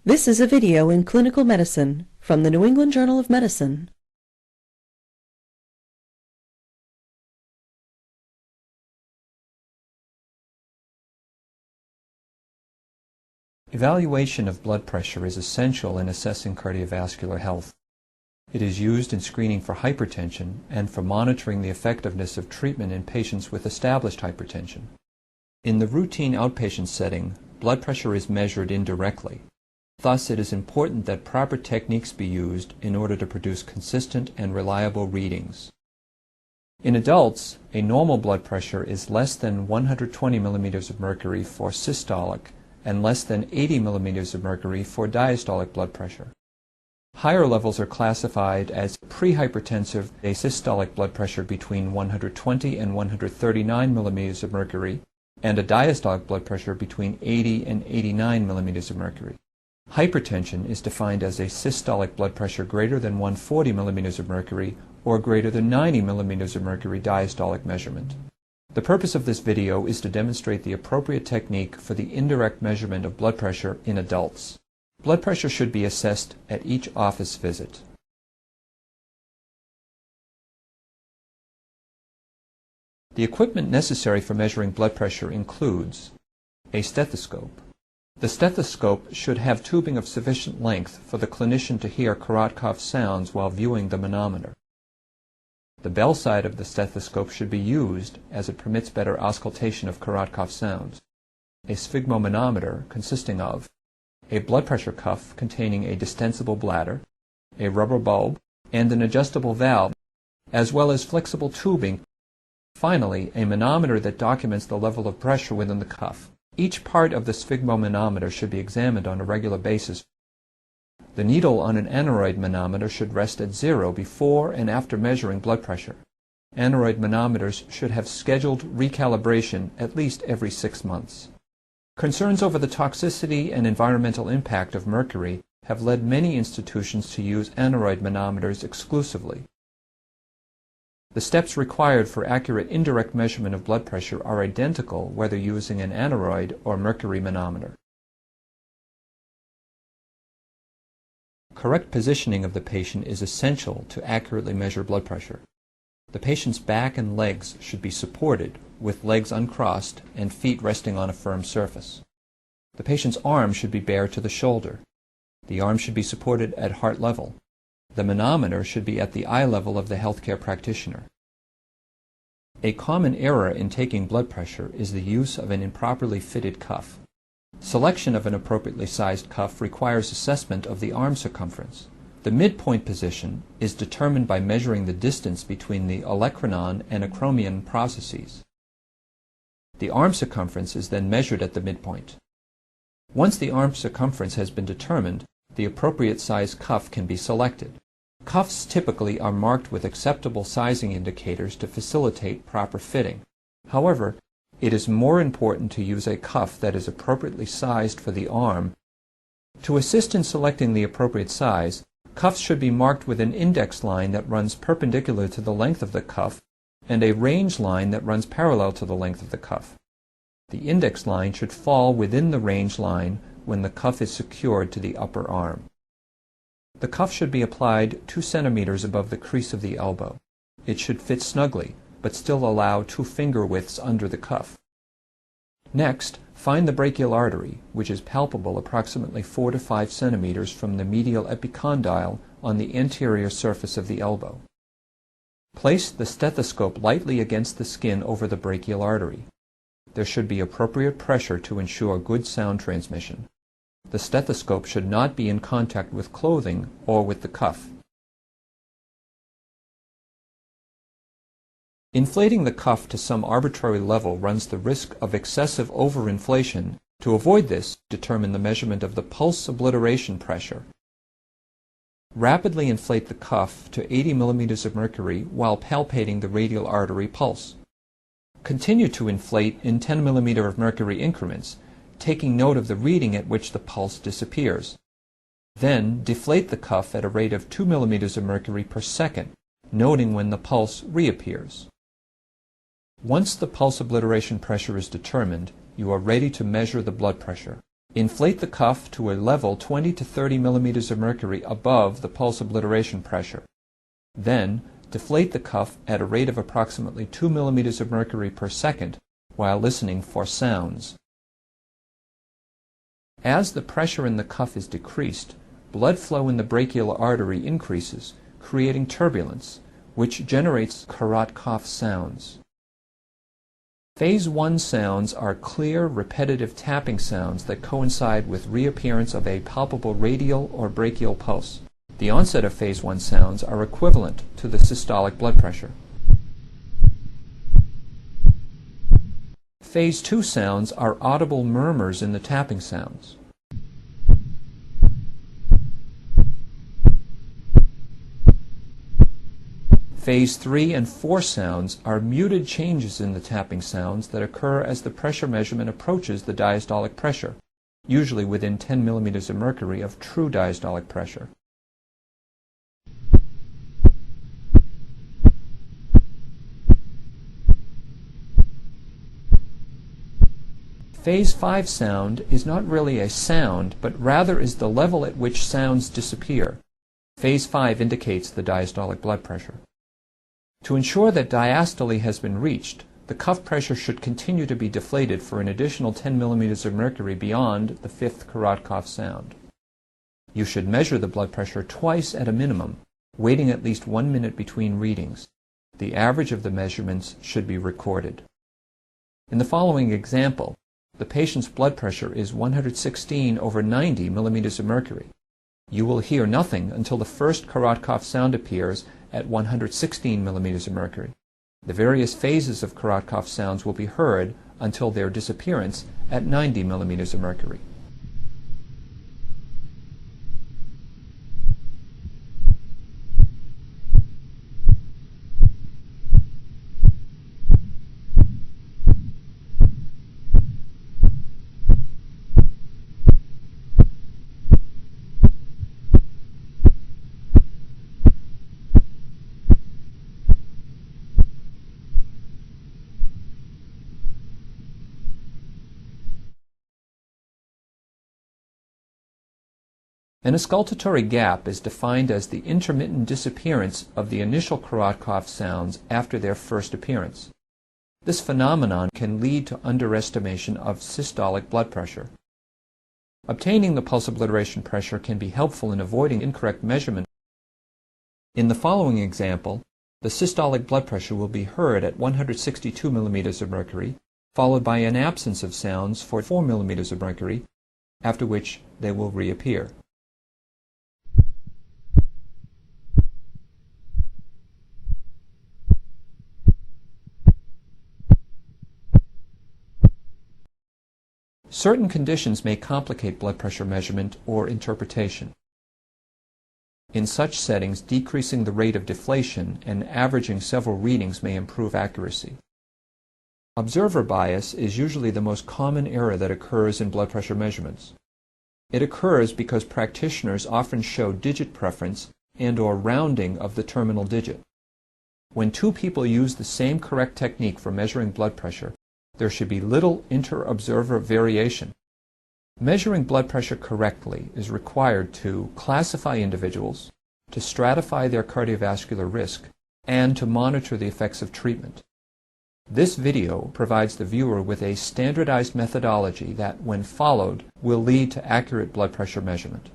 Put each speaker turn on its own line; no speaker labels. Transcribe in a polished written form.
This is a video in clinical medicine from the New England Journal of Medicine.
Evaluation of blood pressure is essential in assessing cardiovascular health. It is used in screening for hypertension and for monitoring the effectiveness of treatment in patients with established hypertension. In the routine outpatient setting, blood pressure is measured indirectly. Thus, it is important that proper techniques be used in order to produce consistent and reliable readings. In adults, a normal blood pressure is less than 120 millimeters of mercury for systolic and less than 80 millimeters of mercury for diastolic blood pressure. Higher levels are classified as prehypertensive, a systolic blood pressure between 120 and 139 millimeters of mercury, and a diastolic blood pressure between 80 and 89 millimeters of mercury. Hypertension is defined as a systolic blood pressure greater than 140 millimeters of mercury or greater than 90 millimeters of mercury diastolic measurement. The purpose of this video is to demonstrate the appropriate technique for the indirect measurement of blood pressure in adults. Blood pressure should be assessed at each office visit. The equipment necessary for measuring blood pressure includes a stethoscope. The stethoscope should have tubing of sufficient length for the clinician to hear Korotkov sounds while viewing the manometer. The bell side of the stethoscope should be used as it permits better auscultation of Korotkov sounds. A sphygmomanometer consisting of a blood pressure cuff containing a distensible bladder, a rubber bulb, and an adjustable valve, as well as flexible tubing. Finally, a manometer that documents the level of pressure within the cuff. Each part of the sphygmomanometer should be examined on a regular basis. The needle on an aneroid manometer should rest at 0 before and after measuring blood pressure. Aneroid manometers should have scheduled recalibration at least every 6 months. Concerns over the toxicity and environmental impact of mercury have led many institutions to use aneroid manometers exclusively. The steps required for accurate indirect measurement of blood pressure are identical whether using an aneroid or mercury manometer. Correct positioning of the patient is essential to accurately measure blood pressure. The patient's back and legs should be supported, with legs uncrossed and feet resting on a firm surface. The patient's arm should be bare to the shoulder. The arm should be supported at heart level. The manometer should be at the eye level of the healthcare practitioner. A common error in taking blood pressure is the use of an improperly fitted cuff. Selection of an appropriately sized cuff requires assessment of the arm circumference. The midpoint position is determined by measuring the distance between the olecranon and acromion processes. The arm circumference is then measured at the midpoint. Once the arm circumference has been determined, the appropriate size cuff can be selected. Cuffs typically are marked with acceptable sizing indicators to facilitate proper fitting. However, it is more important to use a cuff that is appropriately sized for the arm. To assist in selecting the appropriate size, cuffs should be marked with an index line that runs perpendicular to the length of the cuff and a range line that runs parallel to the length of the cuff. The index line should fall within the range line when the cuff is secured to the upper arm. The cuff should be applied 2 centimeters above the crease of the elbow. It should fit snugly, but still allow 2 finger widths under the cuff. Next, find the brachial artery, which is palpable approximately 4 to 5 centimeters from the medial epicondyle on the anterior surface of the elbow. Place the stethoscope lightly against the skin over the brachial artery. There should be appropriate pressure to ensure good sound transmission. The stethoscope should not be in contact with clothing or with the cuff. Inflating the cuff to some arbitrary level runs the risk of excessive overinflation. To avoid this, determine the measurement of the pulse obliteration pressure. Rapidly inflate the cuff to 80 millimeters of mercury while palpating the radial artery pulse. Continue to inflate in 10 millimeter of mercury increments, taking note of the reading at which the pulse disappears. Then deflate the cuff at a rate of 2 millimeters of mercury per second, noting when the pulse reappears. Once the pulse obliteration pressure is determined, you are ready to measure the blood pressure. Inflate the cuff to a level 20 to 30 millimeters of mercury above the pulse obliteration pressure. Then, deflate the cuff at a rate of approximately 2 millimeters of mercury per second while listening for sounds. As the pressure in the cuff is decreased, blood flow in the brachial artery increases, creating turbulence, which generates Korotkoff sounds. Phase 1 sounds are clear, repetitive tapping sounds that coincide with reappearance of a palpable radial or brachial pulse. The onset of Phase 1 sounds are equivalent to the systolic blood pressure. Phase 2 sounds are audible murmurs in the tapping sounds. Phase 3 and 4 sounds are muted changes in the tapping sounds that occur as the pressure measurement approaches the diastolic pressure, usually within 10 millimeters of mercury of true diastolic pressure. Phase 5 sound is not really a sound, but rather is the level at which sounds disappear. Phase 5 indicates the diastolic blood pressure. To ensure that diastole has been reached, the cuff pressure should continue to be deflated for an additional 10 millimeters of mercury beyond the 5th Korotkoff sound. You should measure the blood pressure twice at a minimum, waiting at least 1 minute between readings. The average of the measurements should be recorded. In the following example, the patient's blood pressure is 116 over 90 millimeters of mercury. You will hear nothing until the first Korotkoff sound appears at 116 millimeters of mercury. The various phases of Korotkoff sounds will be heard until their disappearance at 90 millimeters of mercury. An auscultatory gap is defined as the intermittent disappearance of the initial Korotkoff sounds after their first appearance. This phenomenon can lead to underestimation of systolic blood pressure. Obtaining the pulse obliteration pressure can be helpful in avoiding incorrect measurement. In the following example, the systolic blood pressure will be heard at 162 millimeters of mercury, followed by an absence of sounds for 4 millimeters of mercury, after which they will reappear. Certain conditions may complicate blood pressure measurement or interpretation. In such settings, decreasing the rate of deflation and averaging several readings may improve accuracy. Observer bias is usually the most common error that occurs in blood pressure measurements. It occurs because practitioners often show digit preference and/or rounding of the terminal digit. When two people use the same correct technique for measuring blood pressure, there should be little inter-observer variation. Measuring blood pressure correctly is required to classify individuals, to stratify their cardiovascular risk, and to monitor the effects of treatment. This video provides the viewer with a standardized methodology that, when followed, will lead to accurate blood pressure measurement.